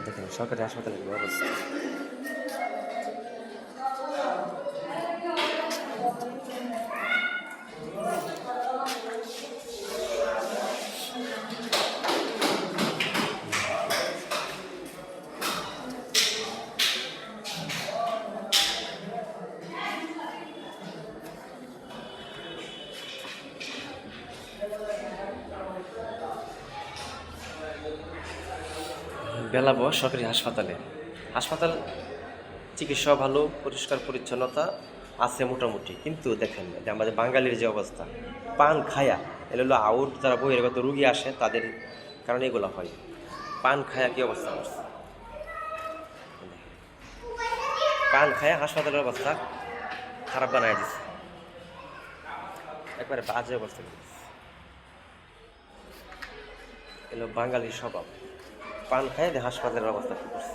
দেখেন সরকারি হাসপাতালের কি অবস্থা। বেলাবো সরকারি হাসপাতালে। হাসপাতাল চিকিৎসা ভালো, পরিষ্কার পরিচ্ছন্নতা আছে মোটামুটি, কিন্তু দেখেন যে আমাদের বাঙালির যে অবস্থা, পান খায়া এগুলো হলো আউট যারা বহিরাগত রুগী আসে তাদের কারণে এগুলো হয়। পান খায়া কি অবস্থা করছে, পান খায়া হাসপাতালের অবস্থা খারাপ বানায় দিচ্ছে, একবারে বাজে অবস্থা করছে। এগুলো বাঙালির স্বভাব, পান খায় হাসপাতালের অবস্থা কী করছে।